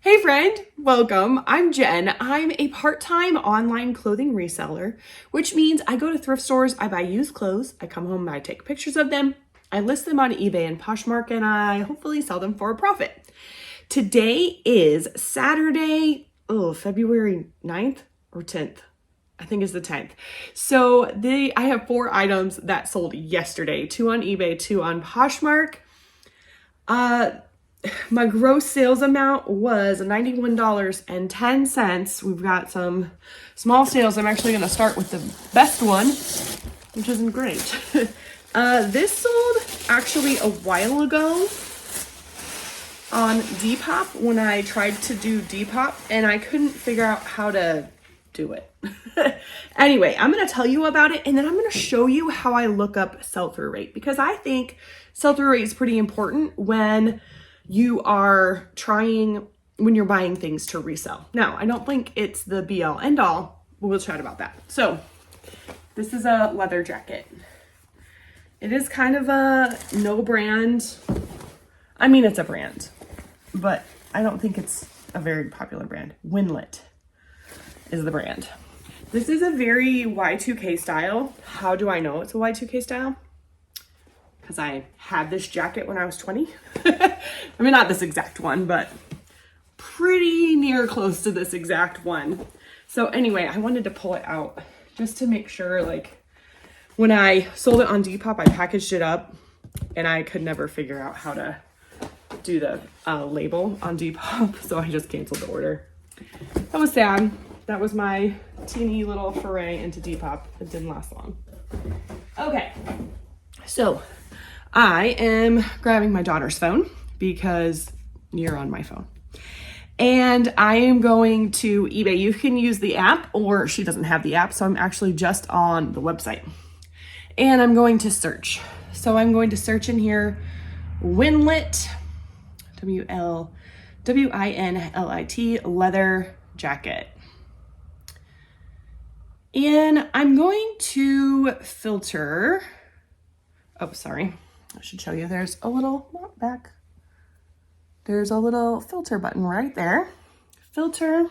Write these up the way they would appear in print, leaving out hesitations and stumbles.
Hey friend, welcome. I'm Jen. I'm a part-time online clothing reseller, which means I go to thrift stores, I buy used clothes, I come home and I take pictures of them, I list them on eBay and Poshmark, and I hopefully sell them for a profit. Today is Saturday, February 9th or 10th. I think it's the 10th. So I have 4 items that sold yesterday, 2 on eBay, 2 on Poshmark. My gross sales amount was $91.10. We've got some small sales. I'm actually going to start with the best one, which isn't great. This sold actually a while ago on Depop when I tried to do Depop and I couldn't figure out how to do it. Anyway, I'm going to tell you about it and then I'm going to show you how I look up sell-through rate, because I think sell-through rate is pretty important when you're buying things to resell. Now, I don't think it's the be all end all, but we'll chat about that. So this is a leather jacket. It is kind of a no brand. I mean, it's a brand, but I don't think it's a very popular brand. Winlet is the brand. This is a very Y2K style. How do I know it's a Y2K style? Because I had this jacket when I was 20. I mean, not this exact one, but pretty near close to this exact one. So anyway, I wanted to pull it out just to make sure, like, when I sold it on Depop, I packaged it up and I could never figure out how to do the label on Depop. So I just canceled the order. That was sad. That was my teeny little foray into Depop. It didn't last long. Okay, so I am grabbing my daughter's phone because you're on my phone. And I am going to eBay. You can use the app, or she doesn't have the app, so I'm actually just on the website. And I'm going to search. So I'm going to search in here, Winlet, W-I-N-L-I-T, leather jacket. And I'm going to filter. Oh, sorry. I should show you. There's a little filter button right there. Filter.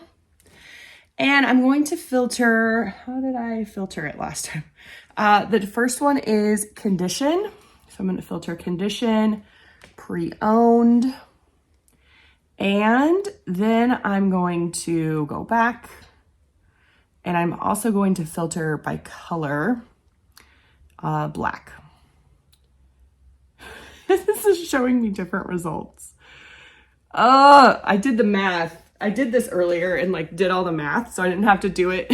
And I'm going to filter. How did I filter it last time? The first one is condition. So I'm going to filter condition, pre-owned. And then I'm going to go back. And I'm also going to filter by color, black. This is showing me different results. I did the math. I did this earlier and did all the math, so I didn't have to do it.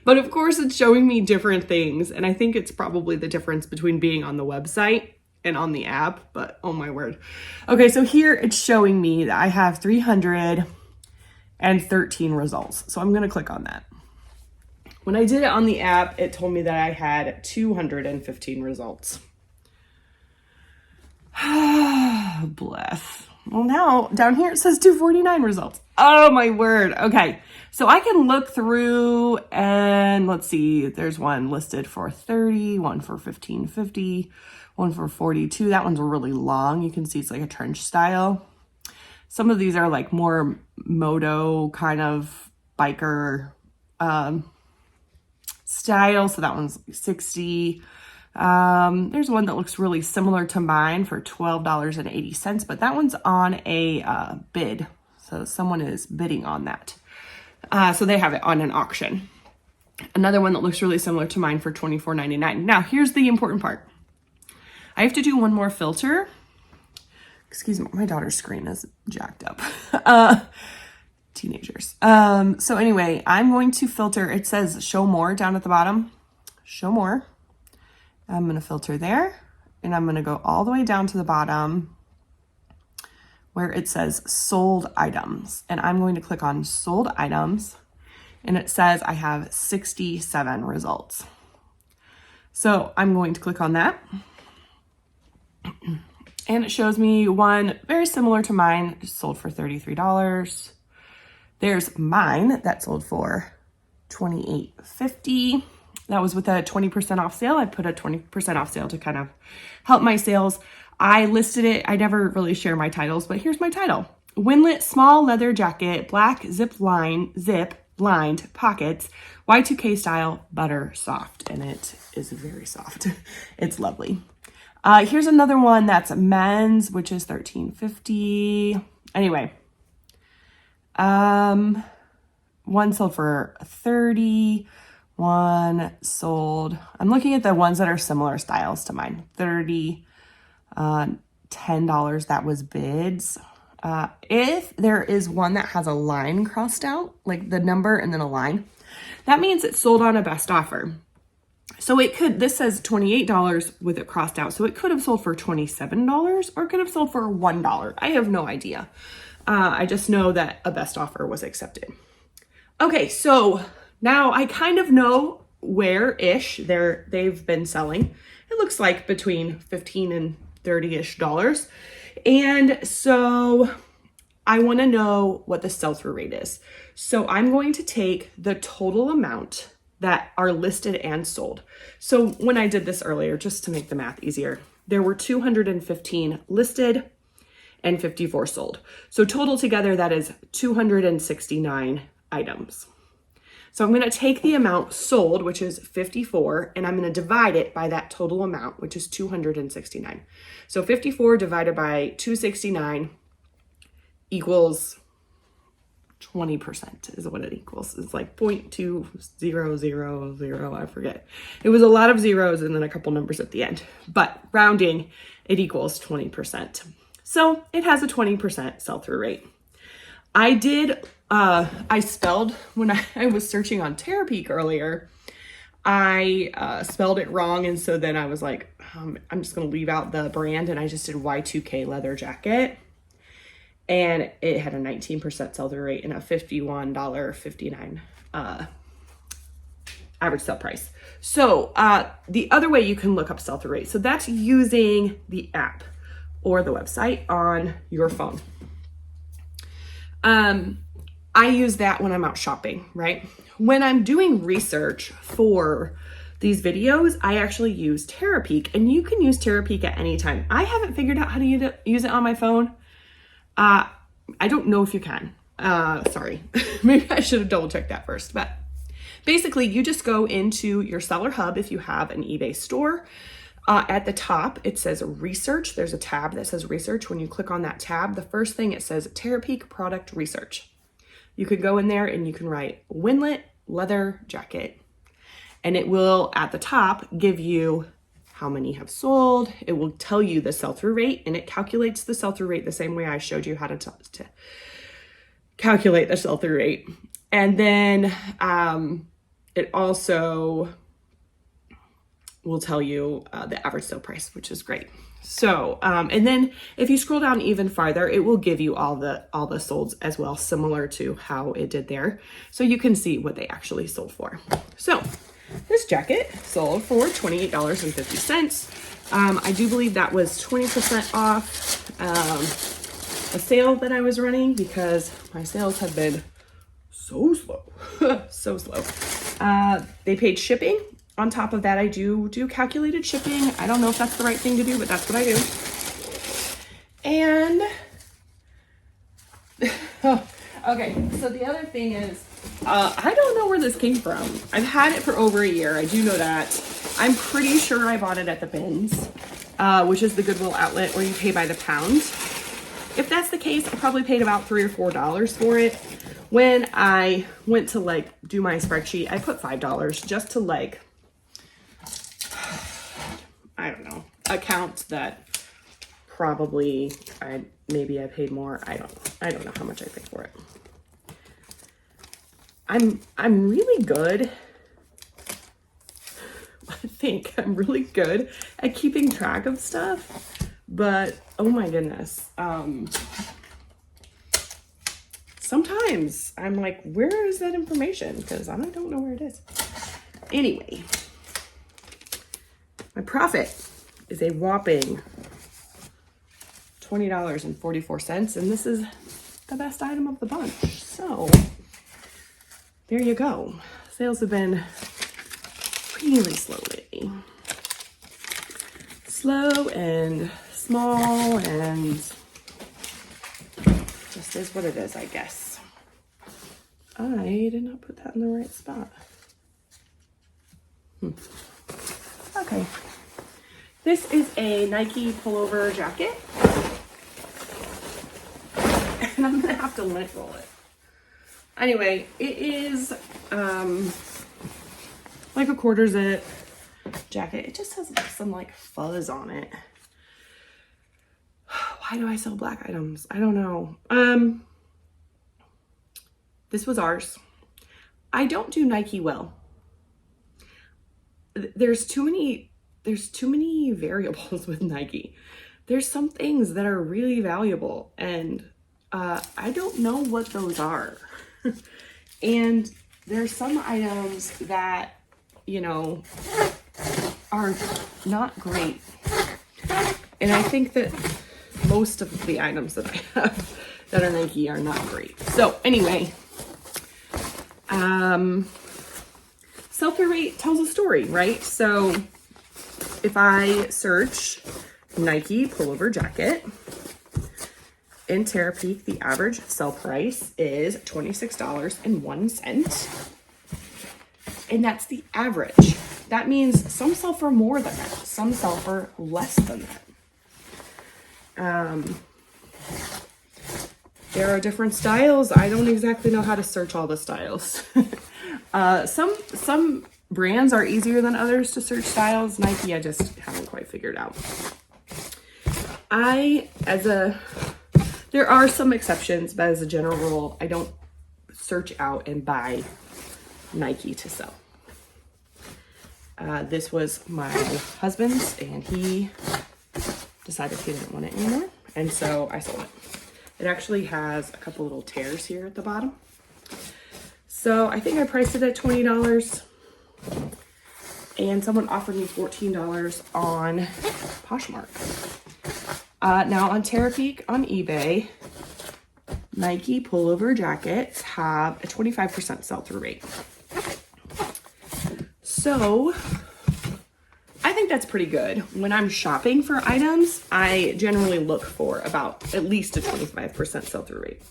But of course it's showing me different things. And I think it's probably the difference between being on the website and on the app, but oh my word. Okay, so here it's showing me that I have 313 results. So I'm gonna click on that. When I did it on the app, it told me that I had 215 results. Bless. Well, now down here it says 249 results. Oh my word. Okay. So I can look through and let's see, there's one listed for 30, one for 1550, one for 42. That one's really long. You can see it's like a trench style. Some of these are like more moto kind of biker style. So that one's 60. There's one that looks really similar to mine for $12.80, but that one's on a bid. So someone is bidding on that. So they have it on an auction. Another one that looks really similar to mine for $24.99. Now here's the important part. I have to do one more filter. Excuse me, my daughter's screen is jacked up. Teenagers. So anyway, I'm going to filter. It says show more down at the bottom. Show more. I'm going to filter there, and I'm going to go all the way down to the bottom where it says sold items. And I'm going to click on sold items, and it says I have 67 results. So I'm going to click on that. And it shows me one very similar to mine, sold for $33. There's mine that sold for $28.50. That was with a 20% off sale. I put a 20% off sale to kind of help my sales. I listed it. I never really share my titles, but here's my title. Winlet small leather jacket, black zip lined pockets, Y2K style, butter soft. And it is very soft. It's lovely. Here's another one that's men's, which is $13.50. Anyway, one sold for $30. One sold, I'm looking at the ones that are similar styles to mine. $30, $10, that was bids. If there is one that has a line crossed out, like the number and then a line, that means it's sold on a best offer. So it could, this says $28 with it crossed out. So it could have sold for $27 or it could have sold for $1. I have no idea. I just know that a best offer was accepted. Okay, so now I kind of know where-ish they've been selling. It looks like between $15 and $30-ish. And so I want to know what the sell-through rate is. So I'm going to take the total amount that are listed and sold. So when I did this earlier, just to make the math easier, there were 215 listed and 54 sold. So total together, that is 269 items. So I'm going to take the amount sold, which is 54, and I'm going to divide it by that total amount, which is 269. So 54 divided by 269 equals 20% is what it equals. It's like 0.2000, I forget. It was a lot of zeros and then a couple numbers at the end, but rounding, it equals 20%. So it has a 20% sell-through rate. I spelled, when I was searching on Terapeak earlier, I spelled it wrong. And so then I was like, I'm just going to leave out the brand. And I just did Y2K leather jacket. And it had a 19% sell-through rate and a $51.59 average sale price. So the other way you can look up sell-through rate. So that's using the app or the website on your phone. I use that when I'm out shopping, right? When I'm doing research for these videos, I actually use Terapeak, and you can use Terapeak at any time. I haven't figured out how to use it on my phone. I don't know if you can. Sorry, maybe I should have double checked that first, but basically you just go into your seller hub if you have an eBay store. At the top, it says research. There's a tab that says research. When you click on that tab, the first thing it says Terapeak product research. You could go in there and you can write Winlet leather jacket, and it will at the top give you how many have sold. It will tell you the sell-through rate, and it calculates the sell-through rate the same way I showed you how to calculate the sell-through rate. And then it also will tell you the average sale price, which is great. So, and then if you scroll down even farther, it will give you all the solds as well, similar to how it did there. So you can see what they actually sold for. So this jacket sold for $28.50. I do believe that was 20% off a sale that I was running because my sales have been so slow, so slow. They paid shipping. On top of that, I do calculated shipping. I don't know if that's the right thing to do, but that's what I do. And, okay, so the other thing is, I don't know where this came from. I've had it for over a year. I do know that. I'm pretty sure I bought it at the bins, which is the Goodwill outlet where you pay by the pound. If that's the case, I probably paid about $3 or $4 for it. When I went to like do my spreadsheet, I put $5 just to like, I don't know, account that probably maybe I paid more. I don't know how much I paid for it. I'm really good. I think I'm really good at keeping track of stuff, but oh my goodness. Sometimes I'm like, where is that information? Because I don't know where it is. Anyway, my profit is a whopping $20.44, and this is the best item of the bunch. So there you go. Sales have been really slow lately. Slow and small and just is what it is, I guess. I did not put that in the right spot. Okay. This is a Nike pullover jacket. And I'm gonna have to lint roll it. Anyway, it is like a quarter zip jacket. It just has some like fuzz on it. Why do I sell black items? I don't know. This was ours. I don't do Nike well. There's too many variables with Nike. There's some things that are really valuable, and I don't know what those are. And there's some items that, you know, are not great. And I think that most of the items that I have that are Nike are not great. So anyway, sell-through rate tells a story, right? So if I search Nike pullover jacket in Terapeak, the average sell price is $26.01. And that's the average. That means some sell for more than that. Some sell for less than that. There are different styles. I don't exactly know how to search all the styles. Some brands are easier than others to search styles. Nike, I just haven't quite figured out. There are some exceptions, but as a general rule, I don't search out and buy Nike to sell. This was my husband's, and he decided he didn't want it anymore, and so I sold it. It actually has a couple little tears here at the bottom. So I think I priced it at $20, and someone offered me $14 on Poshmark. Now on Terapeak on eBay, Nike pullover jackets have a 25% sell-through rate. So I think that's pretty good. When I'm shopping for items, I generally look for about at least a 25% sell-through rate.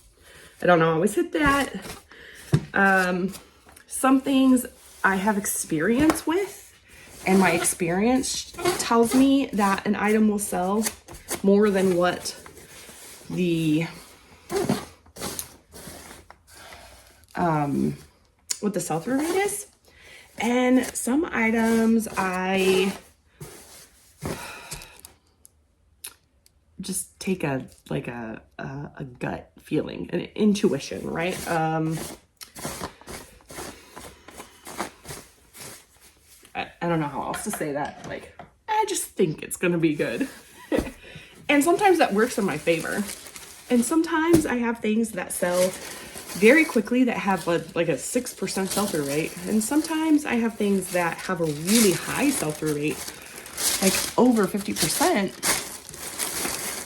I don't always hit that. Some things I have experience with, and my experience tells me that an item will sell more than what the sell-through rate is. And some items I just take a gut feeling, an intuition, right? I don't know how else to say that. Like, I just think it's gonna be good. And sometimes that works in my favor. And sometimes I have things that sell very quickly that have like a 6% sell-through rate. And sometimes I have things that have a really high sell-through rate, like over 50%,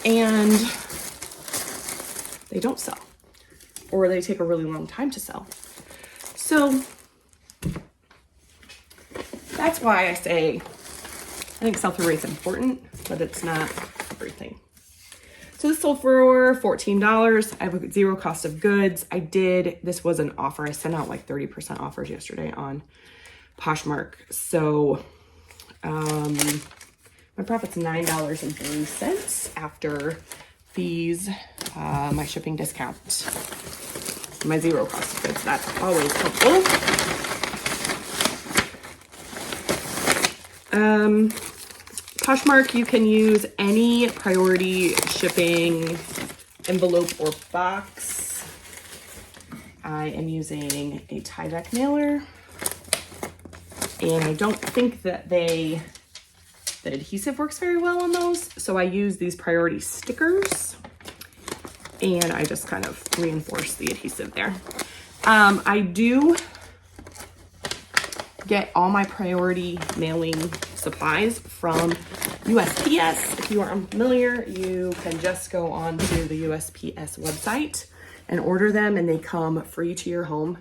and they don't sell, or they take a really long time to sell. So that's why I say I think sell-through rate's important, but it's not everything. So this sold for $14. I have zero cost of goods. This was an offer. I sent out like 30% offers yesterday on Poshmark. So my profit's $9.03 after fees, my shipping discount, my zero cost of goods. That's always helpful. Poshmark, you can use any priority shipping envelope or box. I am using a Tyvek mailer, and I don't think that the adhesive works very well on those, so I use these priority stickers, and I just kind of reinforce the adhesive there. I do get all my priority mailing supplies from USPS. If you are unfamiliar, you can just go on to the USPS website and order them, and they come free to your home.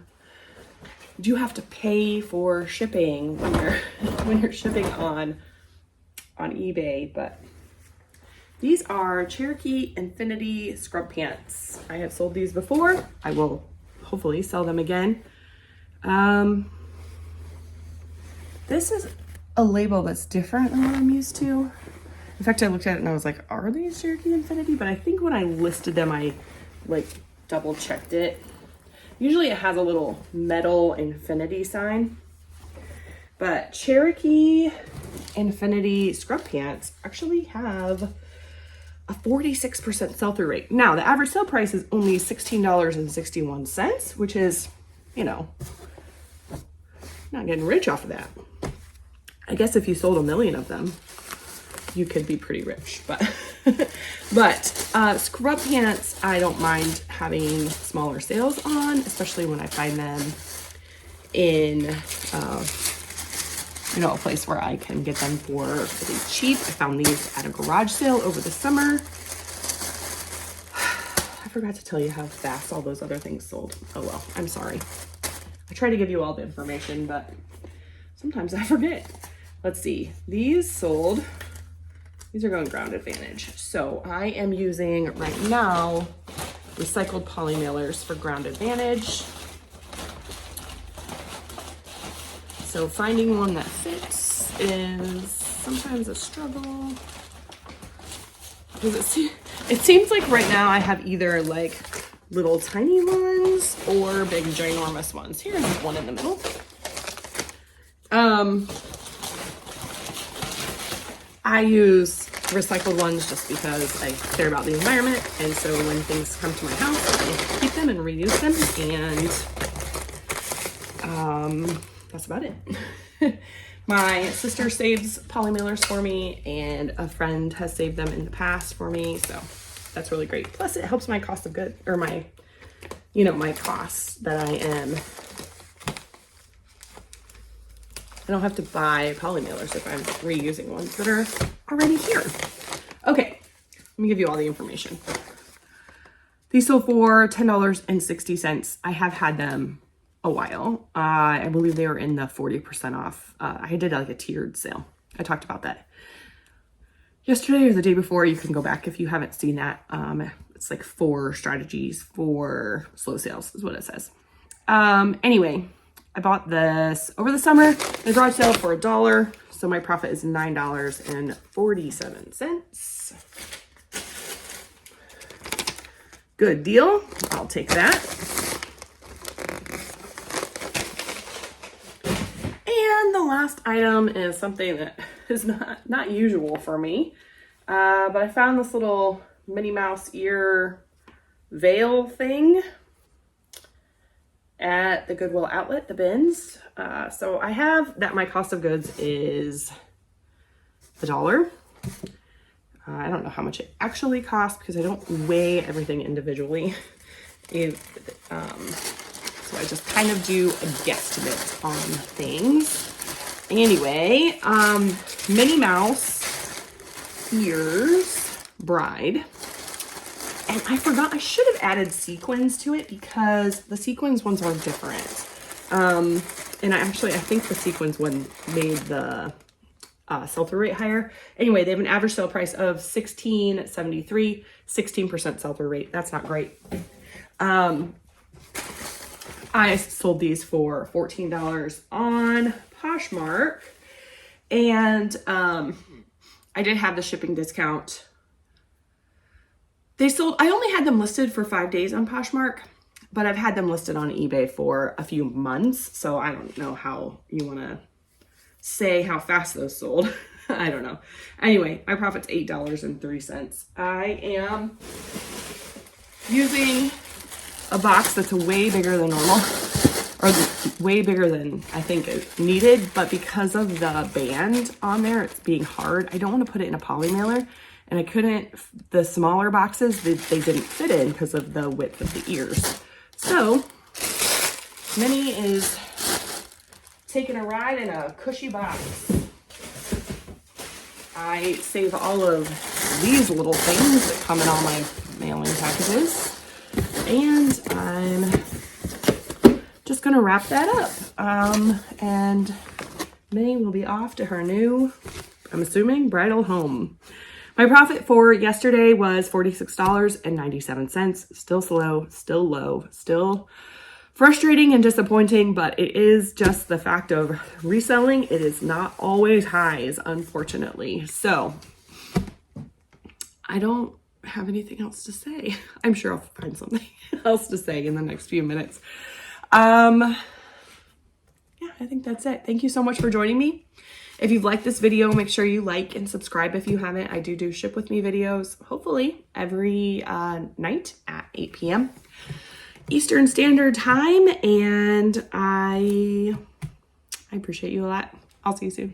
You do have to pay for shipping when you're shipping on eBay, but These are Cherokee Infinity scrub pants. I have sold these before. I will hopefully sell them again. This is a label that's different than what I'm used to. In fact, I looked at it and I was like, are these Cherokee Infinity? But I think when I listed them, I like double checked it. Usually it has a little metal infinity sign, but Cherokee Infinity scrub pants actually have a 46% sell-through rate. Now, the average sale price is only $16.61, which is, you know, not getting rich off of that. I guess if you sold 1 million of them, you could be pretty rich, but scrub pants, I don't mind having smaller sales on, especially when I find them in, you know, a place where I can get them for pretty cheap. I found these at a garage sale over the summer. I forgot to tell you how fast all those other things sold. Oh well, I'm sorry. I try to give you all the information, but sometimes I forget. Let's see, these are going Ground Advantage. So I am using right now recycled poly mailers for Ground Advantage. So finding one that fits is sometimes a struggle. Because it seems like right now I have either like little tiny ones or big ginormous ones. Here's one in the middle. I use recycled ones just because I care about the environment, and so when things come to my house, I keep them and reuse them, and that's about it. My sister saves poly mailers for me, and a friend has saved them in the past for me, so that's really great. Plus, it helps my cost of goods, or my, you know, my costs that I don't have to buy poly mailers if I'm reusing ones that are already here. Okay, let me give you all the information. These sold for $10.60. I have had them a while. I believe they were in the 40% off. I did like a tiered sale. I talked about that yesterday or the day before. You can go back if you haven't seen that. It's like 4 strategies for slow sales is what it says. Anyway, I bought this over the summer in a garage sale for $1. So my profit is $9.47. Good deal. I'll take that. And the last item is something that is not usual for me. But I found this little Minnie Mouse ear veil thing at the Goodwill outlet, the bins. So I have that my cost of goods is $1. I don't know how much it actually costs because I don't weigh everything individually. So I just kind of do a guesstimate on things. Anyway, Minnie Mouse ears bride. And I forgot, I should have added sequins to it because the sequins ones are different. And I think the sequins one made the sell-through rate higher. Anyway, they have an average sale price of $16.73, 16% sell-through rate. That's not great. I sold these for $14 on Poshmark. And I did have the shipping discount. I only had them listed for 5 days on Poshmark, but I've had them listed on eBay for a few months. So I don't know how you want to say how fast those sold. I don't know. Anyway, my profit's $8.03. I am using a box that's way bigger than normal, or way bigger than I think is needed, but because of the band on there, it's being hard. I don't want to put it in a poly mailer. And I couldn't, the smaller boxes, they didn't fit in because of the width of the ears. So, Minnie is taking a ride in a cushy box. I save all of these little things that come in all my mailing packages. And I'm just gonna wrap that up. And Minnie will be off to her new, I'm assuming, bridal home. My profit for yesterday was $46.97. Still slow, still low, still frustrating and disappointing, but it is just the fact of reselling. It is not always highs, unfortunately. So I don't have anything else to say. I'm sure I'll find something else to say in the next few minutes. Yeah, I think that's it. Thank you so much for joining me. If you've liked this video, make sure you like and subscribe if you haven't. I do ship with me videos, hopefully every night at 8 p.m. Eastern Standard Time. And I appreciate you a lot. I'll see you soon.